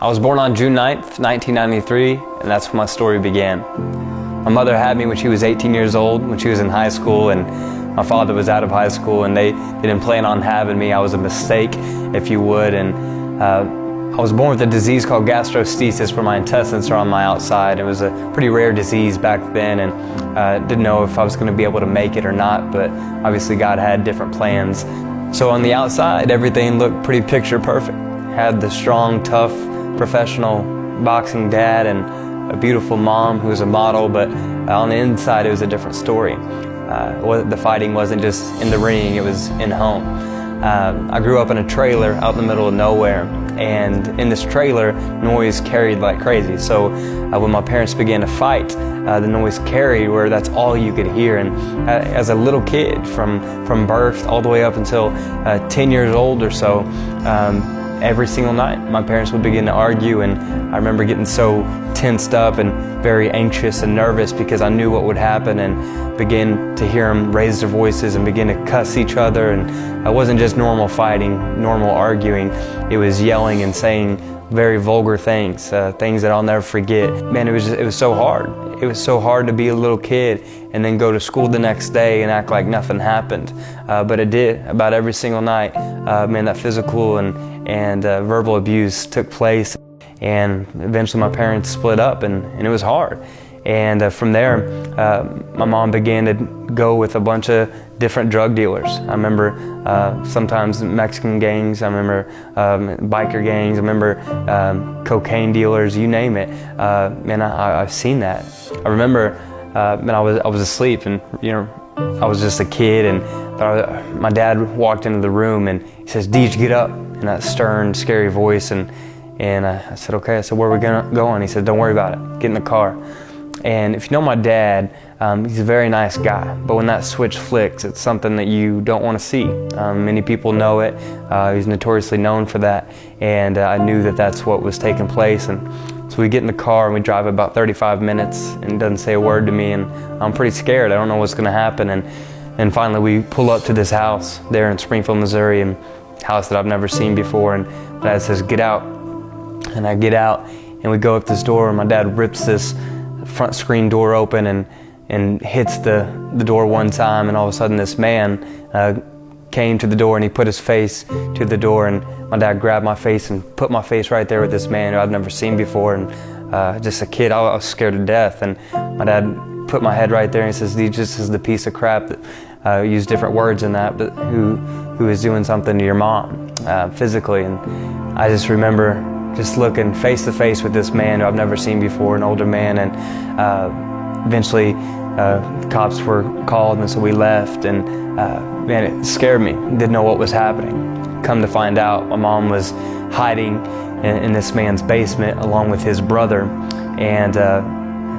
I was born on June 9th, 1993, and that's when my story began. My mother had me when she was 18 years old, when she was in high school, and my father was out of high school, and they didn't plan on having me. I was a mistake, if you would, and I was born with a disease called gastrostesis, where my intestines are on my outside. It was a pretty rare disease back then, and didn't know if I was going to be able to make it or not, but obviously God had different plans. So on the outside, everything looked pretty picture perfect. Had the strong, tough, professional boxing dad and a beautiful mom who was a model, but on the inside it was a different story. The fighting wasn't just in the ring, it was in home. I grew up in a trailer out in the middle of nowhere, and in this trailer, noise carried like crazy. So when my parents began to fight, the noise carried where that's all you could hear. And as a little kid, from birth all the way up until 10 years old or so, every single night my parents would begin to argue, and I remember getting so tensed up and very anxious and nervous because I knew what would happen, and begin to hear them raise their voices and begin to cuss each other. And it wasn't just normal fighting, normal arguing. It was yelling and saying very vulgar things, things that I'll never forget. Man, it was so hard. It was so hard to be a little kid and then go to school the next day and act like nothing happened. But it did. About every single night, man, that physical and verbal abuse took place. And eventually my parents split up, and it was hard. And from there, my mom began to go with a bunch of different drug dealers. I remember sometimes Mexican gangs, I remember biker gangs, I remember cocaine dealers, you name it. Man, I've seen that. I remember, man, I was asleep, and I was just a kid, but my dad walked into the room and he says, "Deej, get up," in that stern, scary voice. And I said, "Okay." I said, "Where are we going?" He said, "Don't worry about it. Get in the car." And if you know my dad, he's a very nice guy, but when that switch flicks, it's something that you don't want to see. Many people know it. He's notoriously known for that, and I knew that that's what was taking place. And so we get in the car and we drive about 35 minutes, and he doesn't say a word to me, and I'm pretty scared. I don't know what's going to happen. And finally we pull up to this house there in Springfield, Missouri, and a house that I've never seen before, and my dad says, "Get out." And I get out, and we go up this door, and my dad rips this front screen door open and hits the door one time, and all of a sudden this man came to the door, and he put his face to the door, and my dad grabbed my face and put my face right there with this man who I'd never seen before. And just a kid, I was scared to death. And my dad put my head right there, and he says, "This is the piece of crap that used different words in that, but who is doing something to your mom physically." And I just remember just looking face to face with this man who I've never seen before, an older man. And eventually the cops were called, and so we left. And man, it scared me. Didn't know what was happening. Come to find out, my mom was hiding in this man's basement along with his brother. And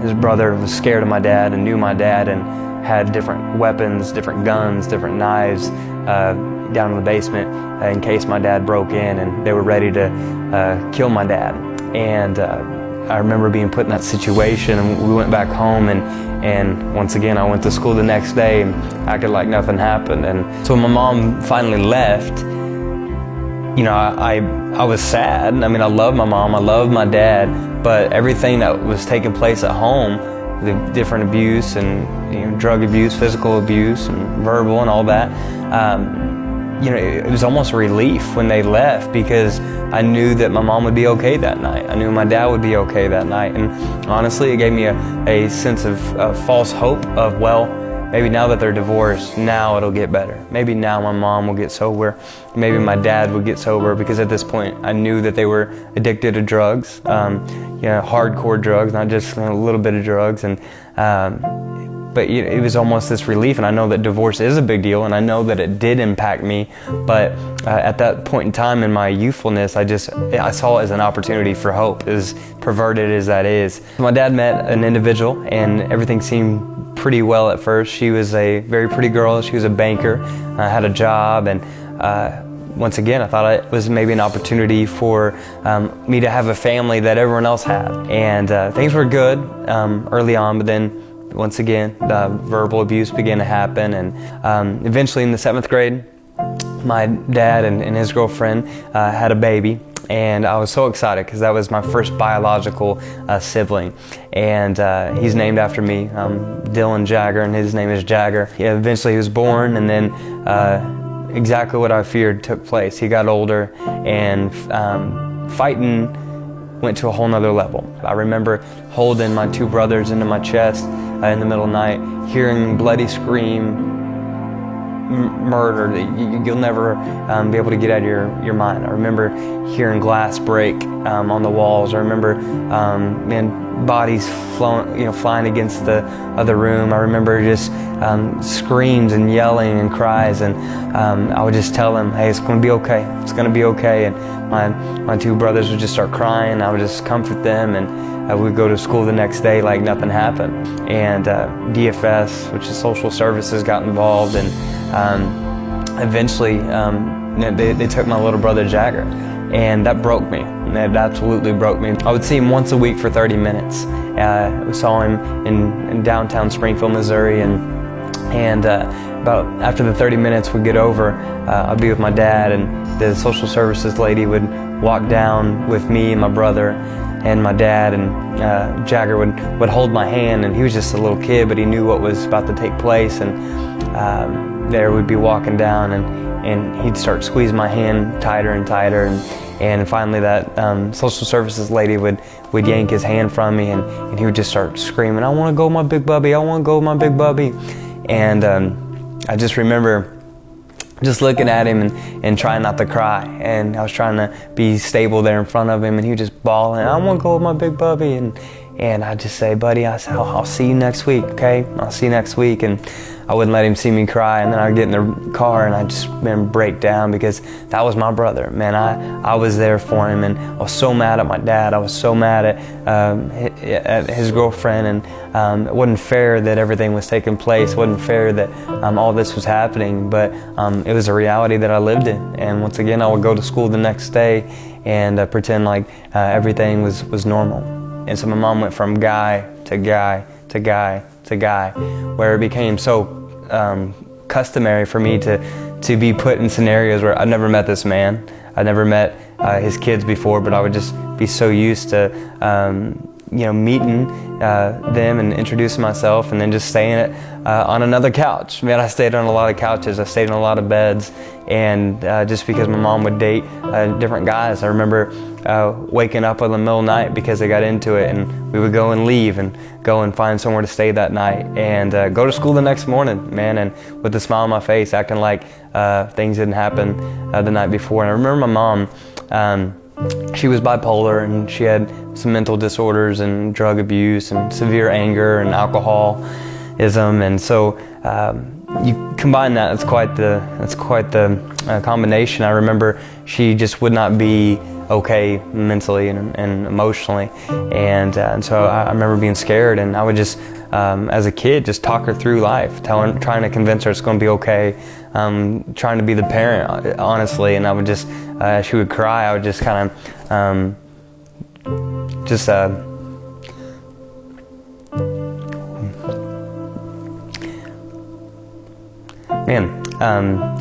his brother was scared of my dad and knew my dad, and had different weapons, different guns, different knives down in the basement in case my dad broke in, and they were ready to kill my dad. And I remember being put in that situation, and we went back home, and once again I went to school the next day and acted like nothing happened. And so when my mom finally left, I was sad. I mean, I love my mom, I love my dad, but everything that was taking place at home, the different abuse and drug abuse, physical abuse, and verbal and all that, it was almost a relief when they left, because I knew that my mom would be okay that night. I knew my dad would be okay that night. And honestly, it gave me a sense of false hope of, well, maybe now that they're divorced, now it'll get better. Maybe now my mom will get sober. Maybe my dad would get sober, because at this point I knew that they were addicted to drugs, hardcore drugs, not just a little bit of drugs. And but it was almost this relief. And I know that divorce is a big deal, and I know that it did impact me. But at that point in time in my youthfulness, I saw it as an opportunity for hope, as perverted as that is. My dad met an individual, and everything seemed pretty well at first. She was a very pretty girl. She was a banker, had a job, and once again, I thought it was maybe an opportunity for me to have a family that everyone else had. And things were good early on, but then once again, the verbal abuse began to happen. And eventually in the 7th grade, my dad and his girlfriend had a baby. And I was so excited because that was my first biological sibling. And he's named after me, Dylan Jagger, and his name is Jagger. Eventually he was born, and then exactly what I feared took place. He got older, and fighting went to a whole nother level. I remember holding my two brothers into my chest in the middle of the night, hearing bloody scream, murder that you'll never be able to get out of your mind. I remember hearing glass break on the walls. I remember bodies flying against the other room. I remember just screams and yelling and cries, and I would just tell them, hey, it's going to be okay. It's going to be okay. And my two brothers would just start crying. I would just comfort them, and we'd go to school the next day like nothing happened. And DFS, which is social services, got involved, and eventually they took my little brother Jagger, and that broke me. That absolutely broke me. I would see him once a week for 30 minutes. We saw him in downtown Springfield, Missouri, and about after the 30 minutes would get over, I'd be with my dad, and the social services lady would walk down with me and my brother and my dad, and Jagger would hold my hand, and he was just a little kid, but he knew what was about to take place. And there we'd be walking down, and he'd start squeezing my hand tighter and tighter, and finally that social services lady would yank his hand from me, and he would just start screaming, I want to go with my big bubby, I want to go with my big bubby. And I just remember just looking at him and trying not to cry, and I was trying to be stable there in front of him, and he was just bawling, I want to go with my big bubby. And I'd just say, buddy, I'll see you next week, okay? I'll see you next week. And I wouldn't let him see me cry, and then I'd get in the car and I'd just break down, because that was my brother, man. I was there for him, and I was so mad at my dad. I was so mad at his girlfriend, and it wasn't fair that everything was taking place. It wasn't fair that all this was happening, but it was a reality that I lived in. And once again, I would go to school the next day and pretend like everything was normal. And so my mom went from guy to guy to guy to guy, where it became so customary for me to be put in scenarios where I'd never met this man. I'd never met his kids before, but I would just be so used to meeting them and introducing myself, and then just staying on another couch. Man, I stayed on a lot of couches. I stayed on a lot of beds, and just because my mom would date different guys. I remember waking up in the middle of the night because they got into it, and we would go and leave and go and find somewhere to stay that night, and go to school the next morning, man, and with a smile on my face, acting like things didn't happen the night before. And I remember my mom, she was bipolar, and she had some mental disorders and drug abuse and severe anger and alcoholism, and so you combine that, that's quite the combination. I remember she just would not be okay mentally and emotionally, and so I remember being scared, and I would just as a kid just talk her through life, trying to convince her it's going to be okay, trying to be the parent, honestly. And I would just as she would cry, I would just kind of I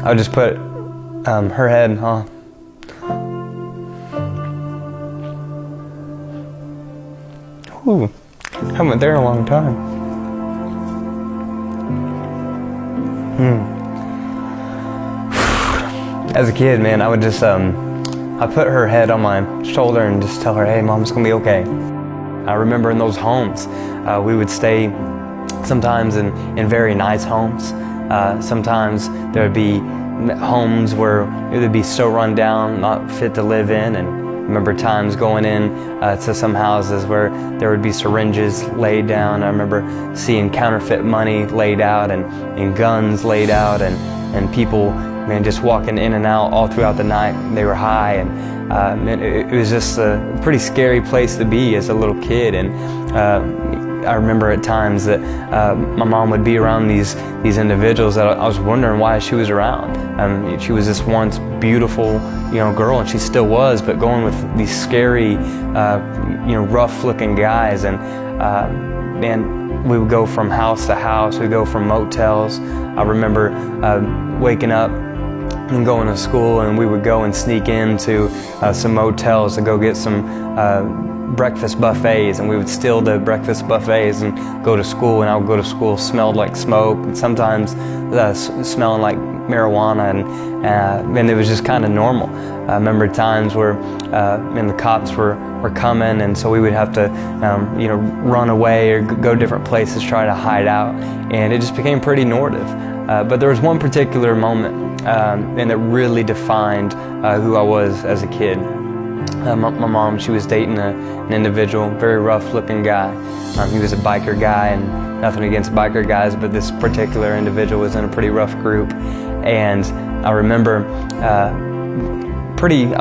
would just put her head on. Ooh, haven't been there in a long time. As a kid, man, I would just I put her head on my shoulder and just tell her, hey, Mom, it's gonna be okay. I remember in those homes, we would stay sometimes in very nice homes. Sometimes there would be homes where it would be so run down, not fit to live in. And I remember times going in to some houses where there would be syringes laid down. I remember seeing counterfeit money laid out, and guns laid out, and people, man, just walking in and out all throughout the night. They were high, and it was just a pretty scary place to be as a little kid. And I remember at times that my mom would be around these individuals that I was wondering why she was around. She was this once beautiful, girl, and she still was, but going with these scary, rough-looking guys. And man, we would go from house to house. We'd go from motels. I remember waking up and going to school, and we would go and sneak into some motels to go get some breakfast buffets, and we would steal the breakfast buffets and go to school, and I would go to school smelled like smoke, and sometimes smelling like marijuana, and it was just kind of normal. I remember times where the cops were coming, and so we would have to run away or go different places, try to hide out, and it just became pretty normative. But there was one particular moment, and it really defined who I was as a kid. My mom, she was dating an individual, very rough-looking guy. He was a biker guy, and nothing against biker guys, but this particular individual was in a pretty rough group. And I remember I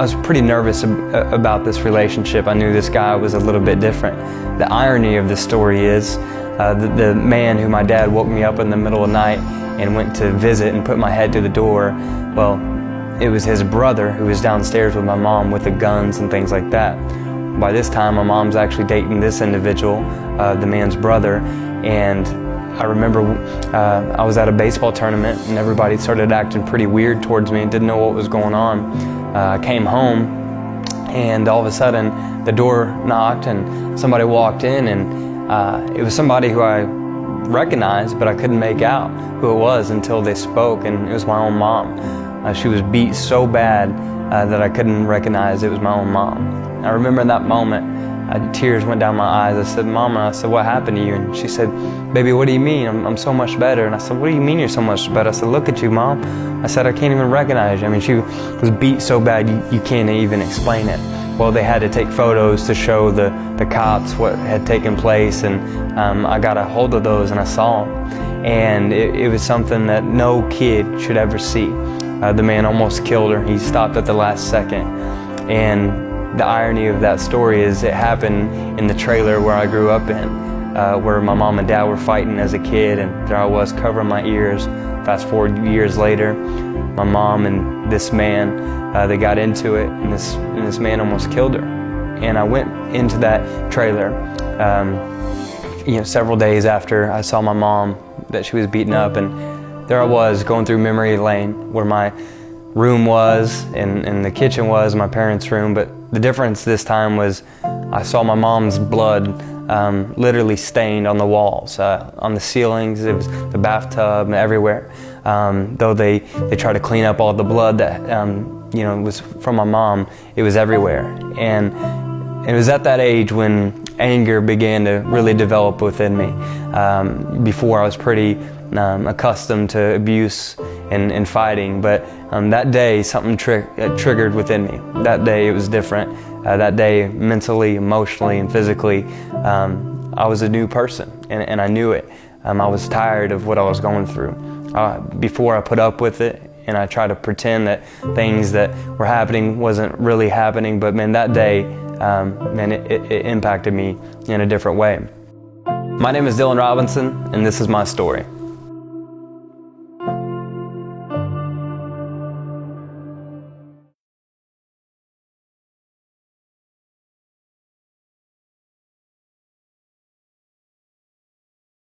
was pretty nervous about this relationship. I knew this guy was a little bit different. The irony of this story is the man who my dad woke me up in the middle of the night and went to visit and put my head to the door, well, it was his brother who was downstairs with my mom with the guns and things like that. By this time, my mom's actually dating this individual, the man's brother, and I remember I was at a baseball tournament and everybody started acting pretty weird towards me and didn't know what was going on. I came home and all of a sudden the door knocked and somebody walked in, and it was somebody who I recognized, but I couldn't make out who it was until they spoke, and it was my own mom. She was beat so bad that I couldn't recognize it was my own mom. I remember in that moment, tears went down my eyes. I said, "Mama," I said, "what happened to you?" And she said, "Baby, what do you mean? I'm so much better." And I said, "What do you mean you're so much better?" I said, "Look at you, Mom." I said, "I can't even recognize you." I mean, she was beat so bad you can't even explain it. Well, they had to take photos to show the cops what had taken place, and I got a hold of those and I saw them. And it was something that no kid should ever see. The man almost killed her. He stopped at the last second. And the irony of that story is it happened in the trailer where I grew up in, where my mom and dad were fighting as a kid, and there I was covering my ears. Fast forward years later, my mom and this man, they got into it, and this man almost killed her. And I went into that trailer several days after I saw my mom, that she was beaten up, and there I was going through memory lane where my room was and the kitchen was, my parents' room, but the difference this time was I saw my mom's blood literally stained on the walls, on the ceilings, it was the bathtub and everywhere. Though they tried to clean up all the blood that was from my mom, it was everywhere. And it was at that age when anger began to really develop within me. Before I was pretty accustomed to abuse and fighting, but that day something triggered within me. That day it was different. That day, mentally, emotionally, and physically, I was a new person, and I knew it. I was tired of what I was going through. Before I put up with it, and I tried to pretend that things that were happening wasn't really happening, but man, that day, it impacted me in a different way. My name is Dylan Robinson, and this is my story.